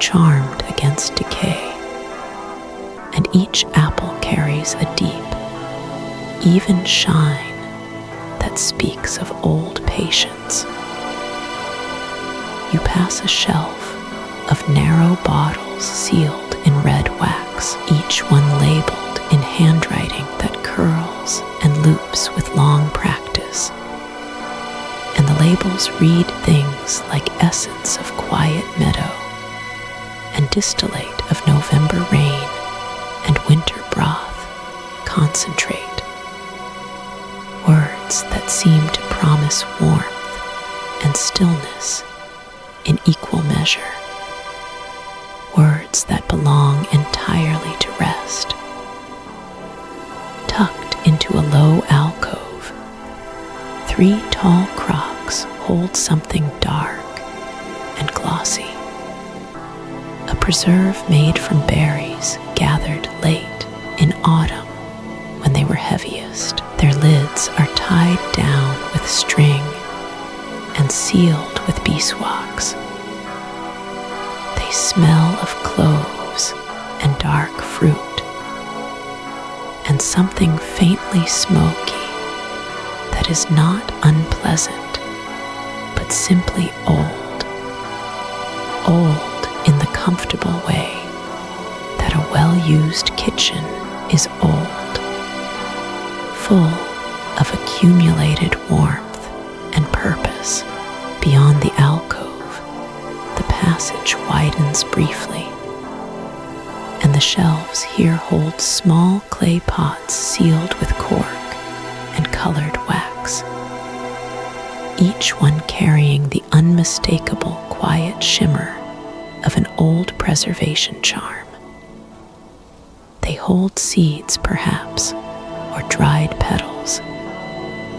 charmed against decay, and each apple carries a deep, even shine that speaks of old patience. You pass a shelf of narrow bottles sealed in red wax, each one labeled in handwriting that curls and loops with long practice. And the labels read things like essence of quiet meadow and distillate of November rain and winter broth, concentrate. Words that seem to promise warmth and stillness in equal measure. Words that belong entirely to rest. Tucked into a low alcove, 3 tall crocks hold something dark and glossy. A preserve made from berries gathered late in autumn when they were heaviest. Their lids are tied down with string and sealed with beeswax. They smell of cloves and dark fruit and something faintly smoky that is not unpleasant but simply old. Old in the comfortable way that a well-used kitchen is old, full of accumulated warmth and purpose. Beyond the alcove, the passage widens briefly, and the shelves here hold small clay pots sealed with cork and colored wax, each one carrying the unmistakable quiet shimmer of an old preservation charm. They hold seeds, perhaps, or dried petals,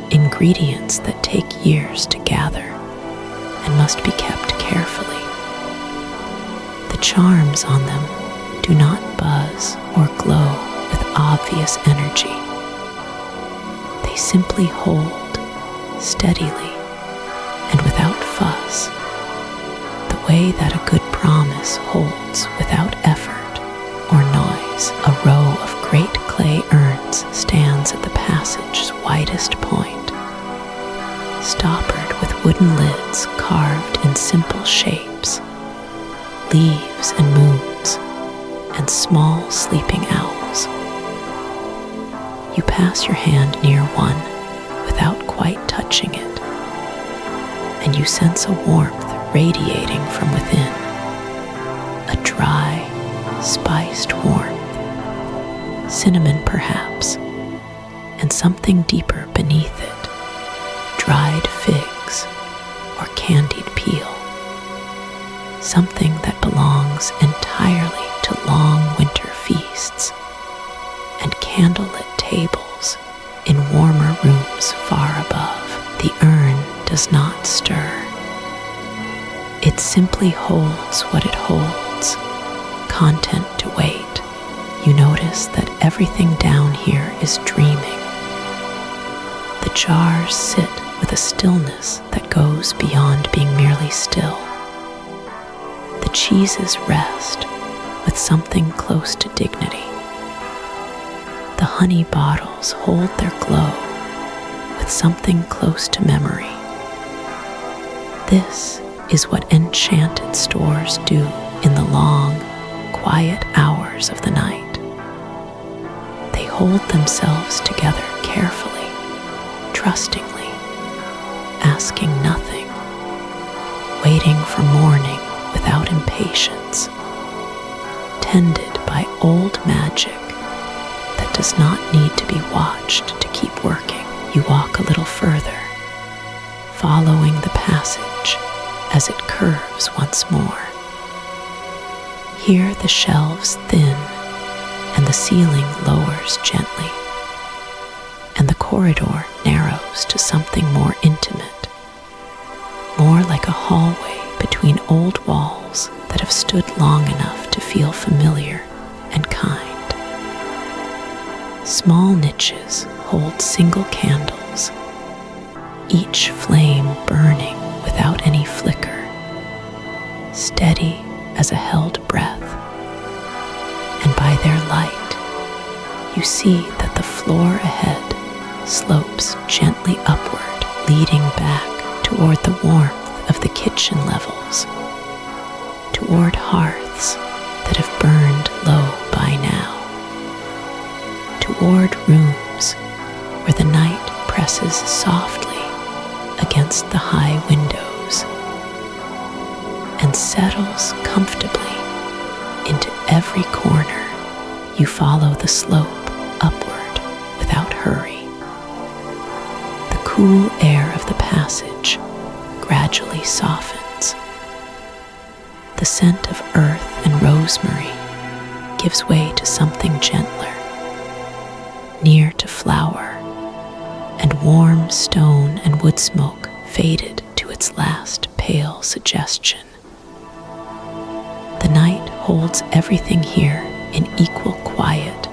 ingredients that take years to gather and must be kept carefully. The charms on them do not buzz or glow with obvious energy. They simply hold steadily and without fuss the way that a good promise holds without effort or noise. A row of great clay urns stands at the passage's widest point, stoppered with wooden lids carved in simple shapes, leaves and moons, and small sleeping owls. You pass your hand near one without quite touching it, and you sense a warmth radiating from within, a dry, spiced warmth, cinnamon perhaps, and something deeper beneath it, dried figs or candied peel, something that belongs entirely to long winter feasts and candlelit tables in warmer rooms far above. The urn does not stir. It simply holds what it holds, content to wait. You notice that everything down here is dreaming. The jars sit with a stillness that goes beyond being merely still. The cheeses rest with something close to dignity. The honey bottles hold their glow with something close to memory. This is what enchanted stores do in the long, quiet hours of the night. They hold themselves together carefully, trustingly, asking nothing, waiting for morning without impatience, tended by old magic that does not need to be watched to keep working. You walk a little further, following the passage as it curves once more. Here the shelves thin and the ceiling lowers gently, and the corridor narrows to something more intimate, more like a hallway between old walls that have stood long enough to feel familiar and kind. Small niches hold single candles, each flame burning without any flicker, steady as a held breath. And by their light, you see that the floor ahead slopes gently upward, leading back toward the warmth of the kitchen levels, toward hearths that have burned low by now, toward rooms where the night presses softly against the high windows and settles comfortably into every corner. You follow the slope upward without hurry. The cool air of the passage gradually softens. The scent of earth and rosemary gives way to something gentler, near to flower, and warm stone and wood smoke faded to its last pale suggestion. The night holds everything here in equal quiet,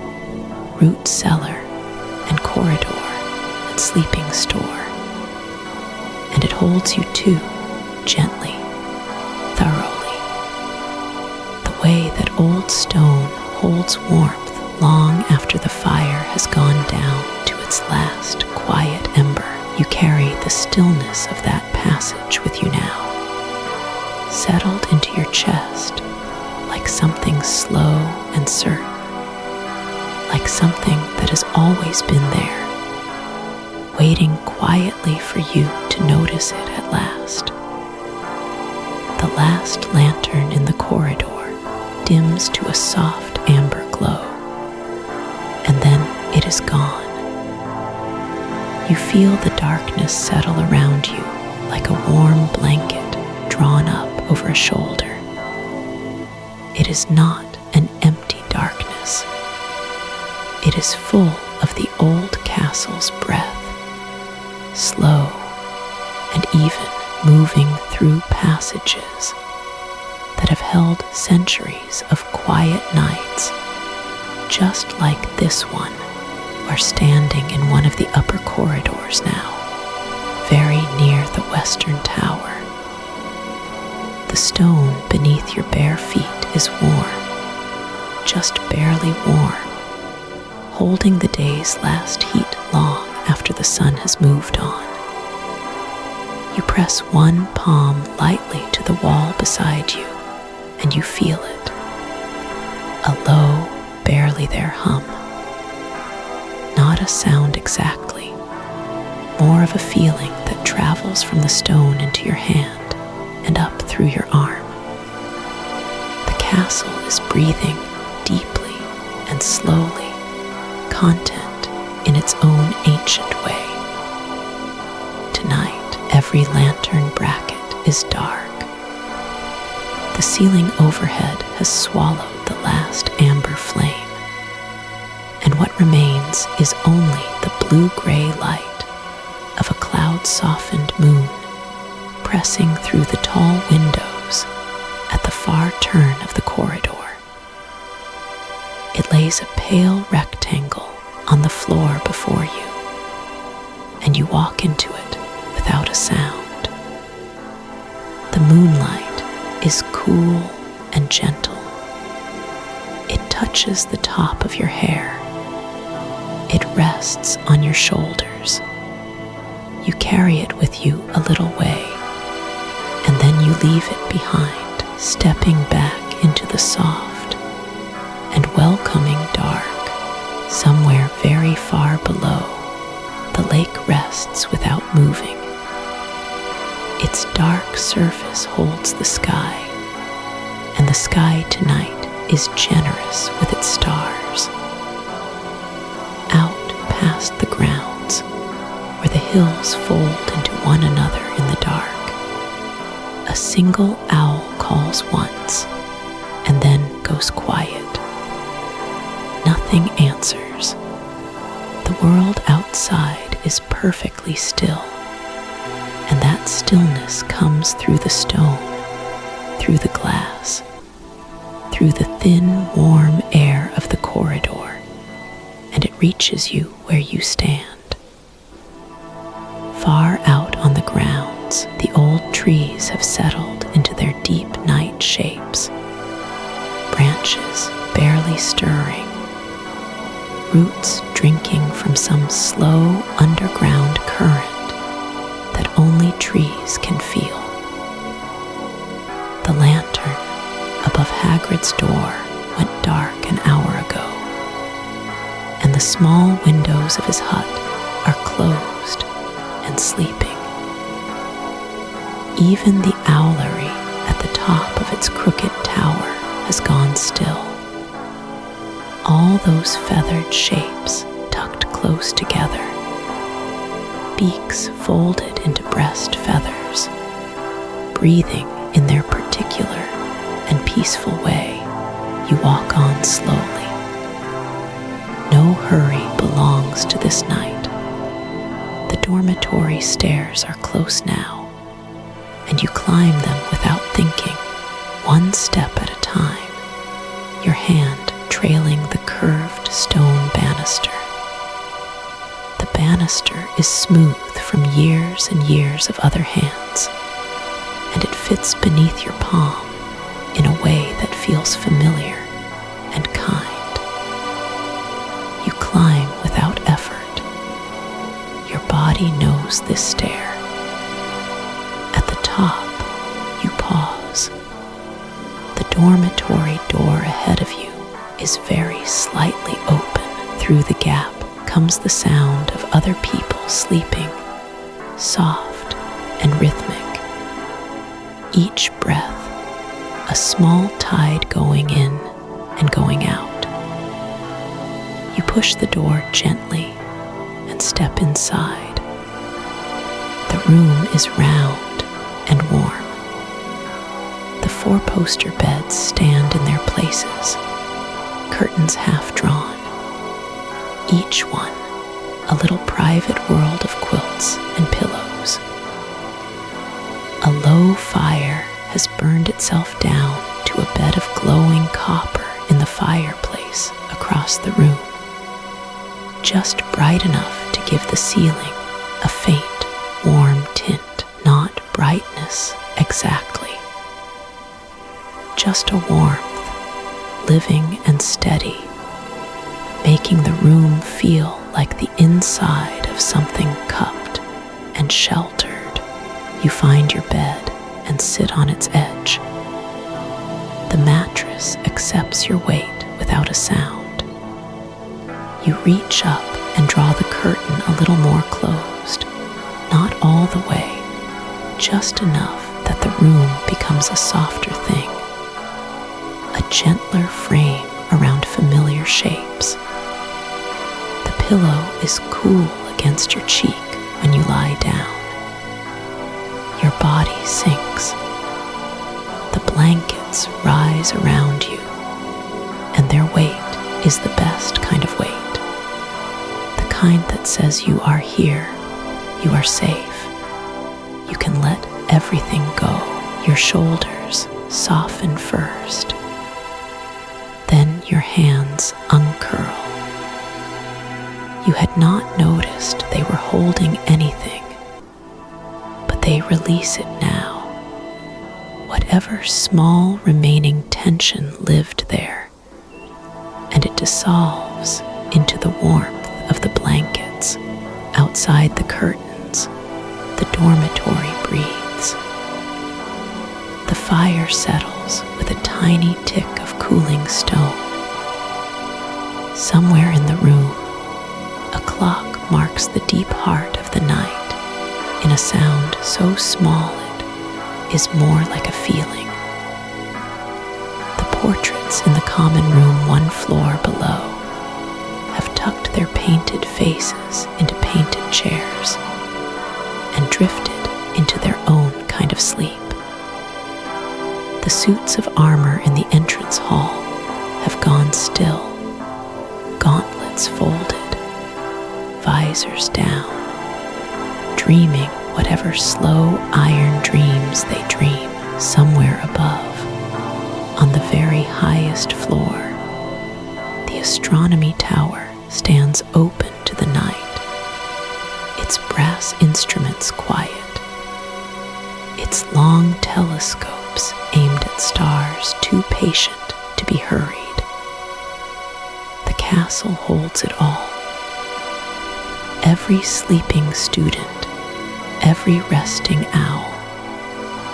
root cellar and corridor and sleeping store. And it holds you too, gently, thoroughly, the way that old stone holds warmth long after the fire has gone down to its last quiet ember. You carry the stillness of that passage with you now, settled into your chest like something slow and certain, like something that has always been there, waiting quietly for you to notice it at last. The last lantern in the corridor dims to a soft amber glow, and then it is gone. You feel the darkness settle around you like a warm blanket drawn up over a shoulder. It is not an empty darkness. It is full of the old castle's breath, slow and even moving through passages that have held centuries of quiet nights, just like this one. Are standing in one of the upper corridors now, very near the western tower. The stone beneath your bare feet is warm, just barely warm, holding the day's last heat long after the sun has moved on. You press one palm lightly to the wall beside you, and you feel it. A low, barely there hum. Not a sound exactly, more of a feeling that travels from the stone into your hand and up through your arm. The castle is breathing deeply and slowly, content in its own ancient way. Tonight, every lantern bracket is dark. The ceiling overhead has swallowed the last amber flame, and what remains is only the blue-gray light of a cloud-softened moon pressing through the tall windows at the far turn of the corridor. It lays a pale rectangle on the floor before you, and you walk into it without a sound. The moonlight is cool and gentle. It touches the top of your hair. It rests on your shoulders. You carry it with you a little way, and then you leave it behind, stepping back into the soft and welcoming dark. Somewhere very far below, the lake rests without moving. Its dark surface holds the sky, and the sky tonight is generous with its stars. Out past the grounds, where the hills fold into one another in the dark, a single owl calls once and then goes quiet. Nothing answers. The world outside is perfectly still, and that stillness comes through the stone, through the glass, through the thin, warm air of the corridor, and it reaches you where you stand. Far out on the grounds, the old trees have settled into their deep night shapes, branches barely stirring, roots drinking from some slow underground current that only trees can feel. The lantern above Hagrid's door went dark an hour ago, and the small windows of his hut are closed and sleeping. Even the owlery at the top of its crooked tower has gone still. All those feathered shapes tucked close together, beaks folded into breast feathers, breathing in their particular and peaceful way, you walk on slowly. No hurry belongs to this night. The dormitory stairs are close now, and you climb them without thinking, one step at a time, your hand trailing the curved stone banister. The banister is smooth from years and years of other hands, and it fits beneath your palm in a way that feels familiar and kind. You climb without effort. Your body knows this stair. At the top, you pause. The dormitory door ahead of you is very slightly open. Through the gap comes the sound of other people sleeping, soft and rhythmic. Each breath, a small tide going in and going out. You push the door gently and step inside. The room is round and warm. The four-poster beds stand in their places, curtains half drawn, each one a little private world of quilts and pillows. A low fire has burned itself down to a bed of glowing copper in the fireplace across the room, just bright enough to give the ceiling a faint, warm tint, not brightness exactly. just a warmth, living and steady, making the room feel like the inside of something cupped and sheltered. You find your bed and sit on its edge. The mattress accepts your weight without a sound. You reach up and draw the curtain a little more closed, not all the way, just enough that the room becomes a softer thing, a gentler frame around familiar shapes. The pillow is cool against your cheek when you lie down. Your body sinks. The blankets rise around you, and their weight is the best kind of weight. The kind that says you are here, you are safe. You can let everything go. Your shoulders soften first. Then your hands uncurl. You had not noticed they were holding anything, but they release it now. Whatever small remaining tension lived there, and it dissolves into the warmth of the blankets. Outside the curtains, the dormitory breathes. The fire settles with a tiny tick of cooling stone. Somewhere in the room, a clock marks the deep heart of the night in a sound so small it is more like a feeling. The portraits in the common room one floor below have tucked their painted faces into painted chairs and drifted into their own kind of sleep. The suits of armor in the entrance hall have gone still, gauntlets folded, visors down, dreaming whatever slow iron dreams they dream somewhere above. On the very highest floor, the astronomy tower stands open to the night, its brass instruments quiet, its long telescopes aimed at stars too patient to be hurried. The castle holds it all. Every sleeping student, every resting owl,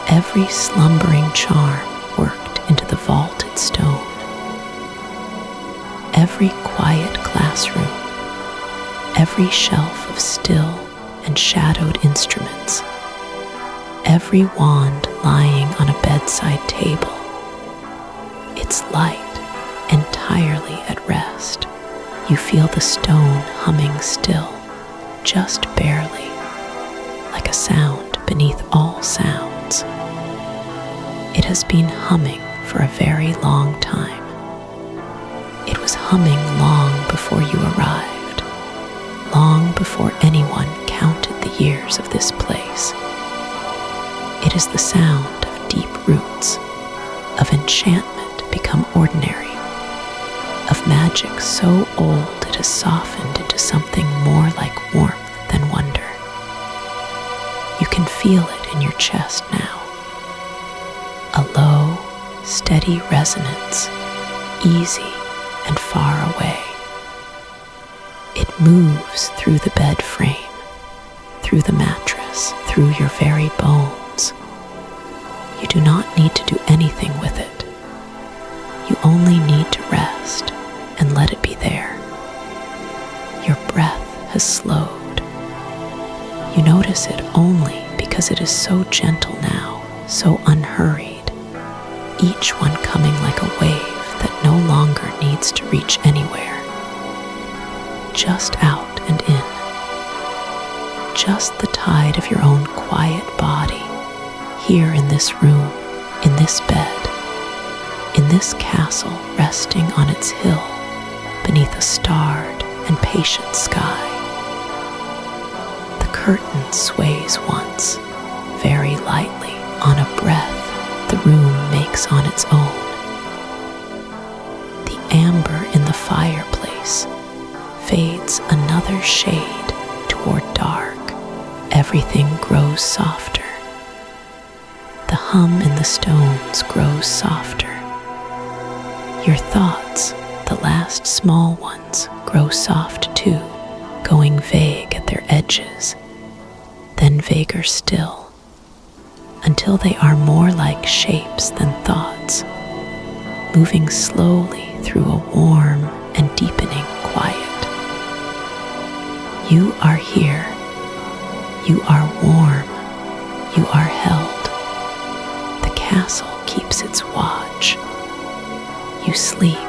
every slumbering charm worked into the vaulted stone. Every quiet classroom, every shelf of still and shadowed instruments, every wand lying on a bedside table, its light entirely at rest. You feel the stone humming still, just barely, like a sound beneath all sounds. It has been humming for a very long time. It was humming long before you arrived, long before anyone counted the years of this place. It is the sound of deep roots, of enchantment become ordinary, of magic so old it has softened into something more like warmth than wonder. You can feel it in your chest now, a low, steady resonance, easy and far away. It moves through the bed frame, through the mattress, through your very bones. You do not need to do anything with it. You only need to rest and let it be there. Your breath has slowed. You notice it only because it is so gentle now, so unhurried, each one coming like a wave that no longer needs to reach anywhere. Just out and in. Just the tide of your own quiet body, here in this room, in this bed, in this castle resting on its hill beneath a starred and patient sky. The curtain sways once, very lightly, on a breath the room makes on its own. The amber in the fireplace fades another shade toward dark. Everything grows softer. The hum in the stones grows softer. Your thoughts, the last small ones, grow soft too, going vague at their edges, then vaguer still, until they are more like shapes than thoughts, moving slowly through a warm and deepening quiet. You are here. You are warm. You are held. The castle keeps its watch. You sleep